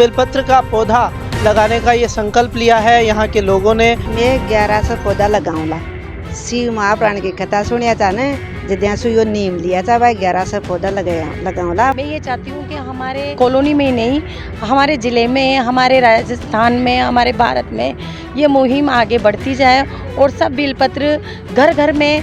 बेलपत्र का पौधा लगाने का ये संकल्प लिया है यहाँ के लोगों ने। मैं 1100 पौधा लगाऊंगा। शिव महाप्राण की कथा सुनिया था न, जिद्यांसु यो नीम लिया था भाई 1100 पौधा लगाऊंगा। मैं ये चाहती हूँ कि हमारे कॉलोनी में ही नहीं, हमारे ज़िले में, हमारे राजस्थान में, हमारे भारत में ये मुहिम आगे बढ़ती जाए और सब बेलपत्र घर घर में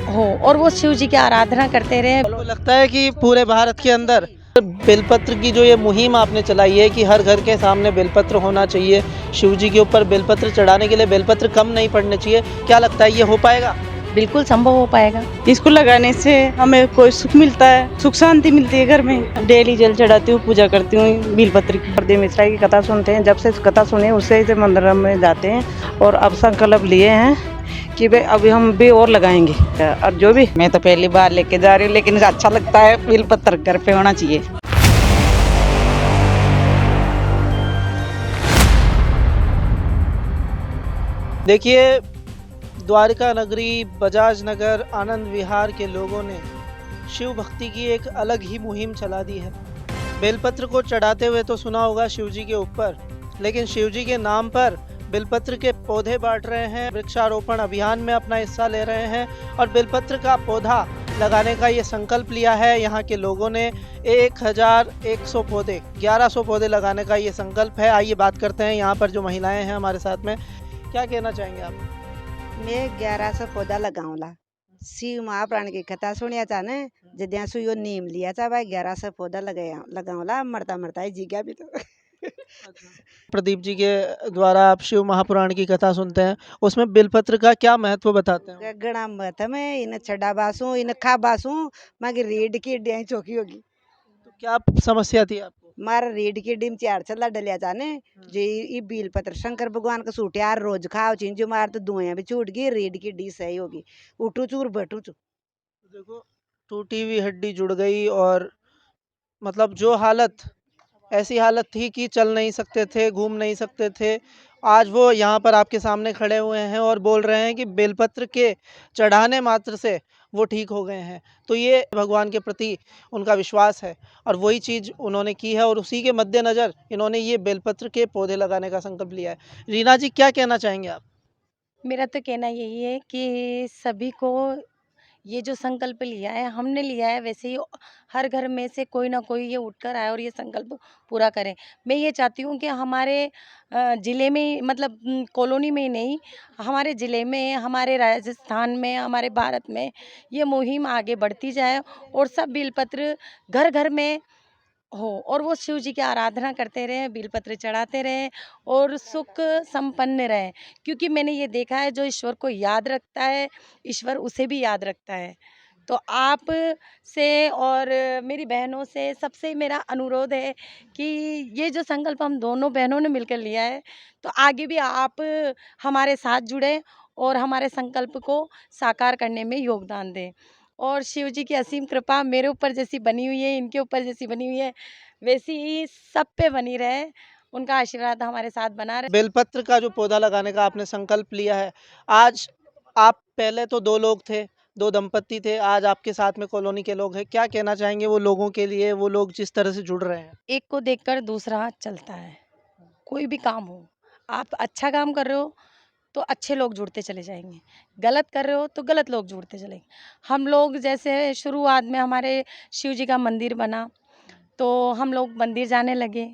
हो और वो शिव जी की आराधना करते रहे। आपको लगता है कि पूरे भारत के अंदर बेलपत्र की जो ये मुहिम आपने चलाई है कि हर घर के सामने बेलपत्र होना चाहिए, शिव जी के ऊपर बेलपत्र चढ़ाने के लिए बेलपत्र कम नहीं पड़ने चाहिए, क्या लगता है ये हो पाएगा? बिल्कुल संभव हो पाएगा। इसको लगाने से हमें कोई सुख मिलता है, सुख शांति मिलती है घर में। डेली जल चढ़ाती हूँ, पूजा करती हूँ बेलपत्र की। प्रदीप मिश्रा की कथा सुनते हैं, जब से कथा सुने उससे ही मंदिर में जाते हैं और अब संकल्प लिए हैं कि भाई अभी हम भी और लगाएंगे। और जो भी मैं तो पहली बार लेके जा रही हूँ, लेकिन अच्छा लगता है, बेलपत्र घर पे होना चाहिए। देखिए, द्वारका नगरी, बजाज नगर, आनंद विहार के लोगों ने शिव भक्ति की एक अलग ही मुहिम चला दी है। बेलपत्र को चढ़ाते हुए तो सुना होगा शिव जी के ऊपर, लेकिन शिव जी के नाम पर बेलपत्र के पौधे बांट रहे हैं, वृक्षारोपण अभियान में अपना हिस्सा ले रहे हैं और बेलपत्र का पौधा लगाने का ये संकल्प लिया है यहाँ के लोगों ने। 1100 पौधे, 1100 पौधे लगाने का ये संकल्प है। आइए बात करते हैं यहाँ पर जो महिलाएं हैं हमारे साथ में, क्या कहना चाहेंगे आप? मैं 1100 पौधा लगाऊंगा। शिव महाप्राण की कथा सुनिया था न, जिद्यांसु यो नीम लिया था भाई 1100 पौधा लगाऊंगा। मरता मरता ही जी गया भी तो। प्रदीप जी के द्वारा आप शिव महापुराण की कथा सुनते हैं, उसमें बेलपत्र का क्या महत्व बताते हैं? गणा मत में इन छड़ा बासू इन खा बासू मागे रीढ़ की हड्डियां चौकी होगी। तो क्या समस्या थी आपको? मारा रीढ़ की हड्डी में 4 चला डलिया जाने जी। ई बेलपत्र शंकर भगवान का सूट यार रोज खाओ चिंजू मार तो दुआएं भी छूट गई, रीढ़ की हड्डी सही होगी। उठू चूर बैठू चू। देखो, टूटी हुई हड्डी जुड़ गई और मतलब जो हालत, ऐसी हालत थी कि चल नहीं सकते थे, घूम नहीं सकते थे, आज वो यहाँ पर आपके सामने खड़े हुए हैं और बोल रहे हैं कि बेलपत्र के चढ़ाने मात्र से वो ठीक हो गए हैं। तो ये भगवान के प्रति उनका विश्वास है और वही चीज़ उन्होंने की है और उसी के मद्देनज़र इन्होंने ये बेलपत्र के पौधे लगाने का संकल्प लिया है। रीना जी, क्या कहना चाहेंगे आप? मेरा तो कहना यही है कि सभी को ये जो संकल्प लिया है, हमने लिया है, वैसे ही हर घर में से कोई ना कोई ये उठकर आए और ये संकल्प पूरा करें। मैं ये चाहती हूँ कि हमारे ज़िले में, मतलब कॉलोनी में ही नहीं, हमारे ज़िले में, हमारे राजस्थान में, हमारे भारत में ये मुहिम आगे बढ़ती जाए और सब बेलपत्र घर घर में हो और वो शिव जी की आराधना करते रहें, बेलपत्र चढ़ाते रहें और सुख संपन्न रहें। क्योंकि मैंने ये देखा है, जो ईश्वर को याद रखता है, ईश्वर उसे भी याद रखता है। तो आप से और मेरी बहनों से सबसे मेरा अनुरोध है कि ये जो संकल्प हम दोनों बहनों ने मिलकर लिया है, तो आगे भी आप हमारे साथ जुड़ें और हमारे संकल्प को साकार करने में योगदान दें। और शिव जी की असीम कृपा मेरे ऊपर जैसी बनी हुई है, इनके ऊपर जैसी बनी हुई है, वैसी ही सब पे बनी रहे। उनका आशीर्वाद हमारे साथ बना रहे। बेलपत्र का जो पौधा लगाने का आपने संकल्प लिया है, आज आप, पहले तो 2 लोग थे, 2 दंपत्ति थे, आज आपके साथ में कॉलोनी के लोग हैं, क्या कहना चाहेंगे वो लोगों के लिए, वो लोग जिस तरह से जुड़ रहे हैं? एक को देखकर दूसरा चलता है। कोई भी काम हो, आप अच्छा काम कर रहे हो तो अच्छे लोग जुड़ते चले जाएंगे, गलत कर रहे हो तो गलत लोग जुड़ते चलेंगे। हम लोग जैसे शुरुआत में हमारे शिव जी का मंदिर बना, तो हम लोग मंदिर जाने लगे,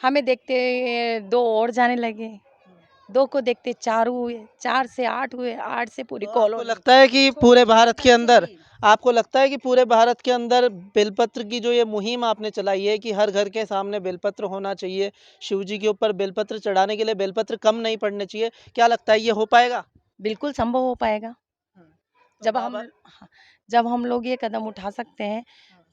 हमें देखते 2 और जाने लगे, 2 को देखते 4 हुए, 4 से 8 हुए, 8 से पूरी तो आपको कॉलोनी। लगता है कि पूरे भारत के अंदर, आपको लगता है कि पूरे भारत के अंदर बेलपत्र की जो ये मुहिम आपने चलाई है कि हर घर के सामने बेलपत्र होना चाहिए, शिव जी के ऊपर बेलपत्र चढ़ाने के लिए बेलपत्र कम नहीं पड़ने चाहिए, क्या लगता है ये हो पाएगा? बिल्कुल संभव हो पाएगा। तो जब हम बाबा, हाँ, जब हम लोग ये कदम उठा सकते हैं,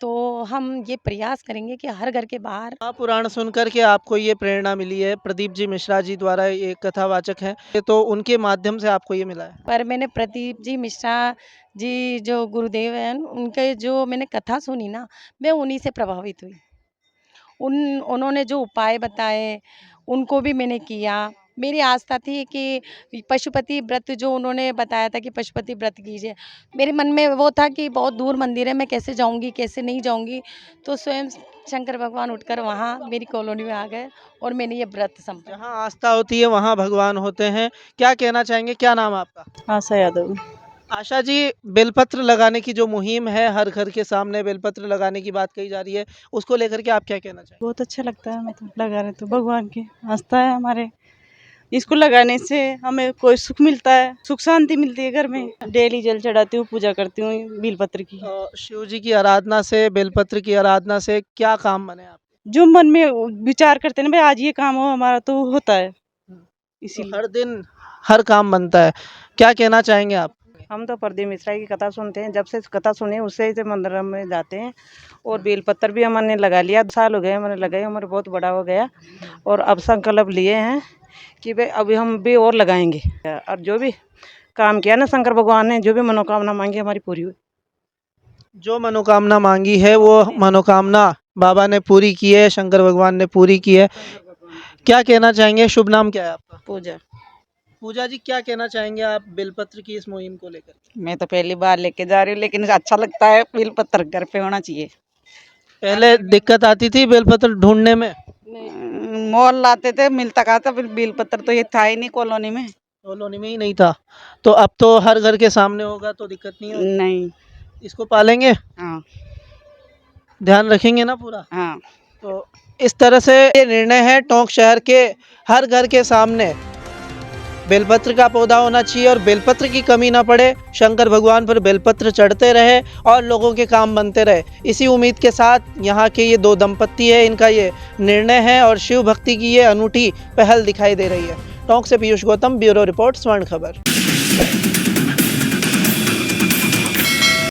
तो हम ये प्रयास करेंगे कि हर घर के बाहर। महापुराण सुनकर के आपको ये प्रेरणा मिली है, प्रदीप जी मिश्रा जी द्वारा ये कथावाचक हैं, ये तो उनके माध्यम से आपको ये मिला है। पर मैंने प्रदीप जी मिश्रा जी जो गुरुदेव हैं, उनके जो मैंने कथा सुनी ना, मैं उन्हीं से प्रभावित हुई। उन्होंने जो उपाय बताए, उनको भी मैंने किया। मेरी आस्था थी कि पशुपति व्रत जो उन्होंने बताया था कि पशुपति व्रत कीजिए, मेरे मन में वो था कि बहुत दूर मंदिर है, मैं कैसे जाऊंगी कैसे नहीं जाऊंगी। तो स्वयं शंकर भगवान उठकर वहाँ मेरी कॉलोनी में आ गए और मैंने ये व्रत संपन्न। जहाँ आस्था होती है वहाँ भगवान होते हैं। क्या कहना चाहेंगे, क्या नाम है आपका? आशा यादव। आशा जी, बेलपत्र लगाने की जो मुहिम है, हर घर के सामने बेलपत्र लगाने की बात कही जा रही है, उसको लेकर के आप क्या कहना चाहेंगे? बहुत अच्छा लगता है हमें तो, लगा रहे तो भगवान की आस्था है हमारे। इसको लगाने से हमें कोई सुख मिलता है, सुख शांति मिलती है घर में। डेली जल चढ़ाती हूँ, पूजा करती हूँ बेलपत्र की। शिव जी की आराधना से, बेलपत्र की आराधना से क्या काम बने आप? जो मन में विचार करते हैं ना, भाई आज ये काम हो हमारा, तो होता है। तो इसीलिए हर दिन हर काम बनता है। क्या कहना चाहेंगे आप? हम तो परदे मिश्रा की कथा सुनते हैं, जब से कथा सुने उससे से मंदिर में जाते हैं। और बेलपत्र भी हमने लगा लिया, 2 साल हो गए हमारे लगाए, हमारे बहुत बड़ा हो गया। और अब संकल्प लिए हैं कि भाई अभी हम भी और लगाएंगे। और जो भी काम किया ना शंकर भगवान ने, जो भी मनोकामना मांगी हमारी पूरी हुई। जो मनोकामना मांगी है वो मनोकामना बाबा ने पूरी की है, शंकर भगवान ने पूरी की है। क्या कहना चाहेंगे? शुभ नाम क्या है आपका? पूजा। पूजा जी, क्या कहना चाहेंगे आप बेलपत्र की इस मुहिम को लेकर? मैं तो पहली बार लेके जा रही हूँ, लेकिन अच्छा लगता है। बेलपत्र घर पे होना चाहिए। पहले दिक्कत आती थी बेलपत्र ढूंढने में? मॉल लाते थे, मिलता कहा था। फिर बेलपत्र तो ये था ही नहीं कॉलोनी में। कॉलोनी में ही नहीं था, तो अब तो हर घर के सामने होगा, तो दिक्कत नहीं होगी। नहीं। इसको पालेंगे, हाँ ध्यान रखेंगे ना पूरा? हाँ। तो इस तरह से ये निर्णय है, टोंक शहर के हर घर के सामने बेलपत्र का पौधा होना चाहिए और बेलपत्र की कमी ना पड़े। शंकर भगवान पर बेलपत्र चढ़ते रहे और लोगों के काम बनते रहे। इसी उम्मीद के साथ यहाँ के ये 2 दंपत्ति है, इनका ये निर्णय है और शिव भक्ति की ये अनूठी पहल दिखाई दे रही है। टोंक से पीयूष गौतम, ब्यूरो रिपोर्ट, स्वर्ण खबर।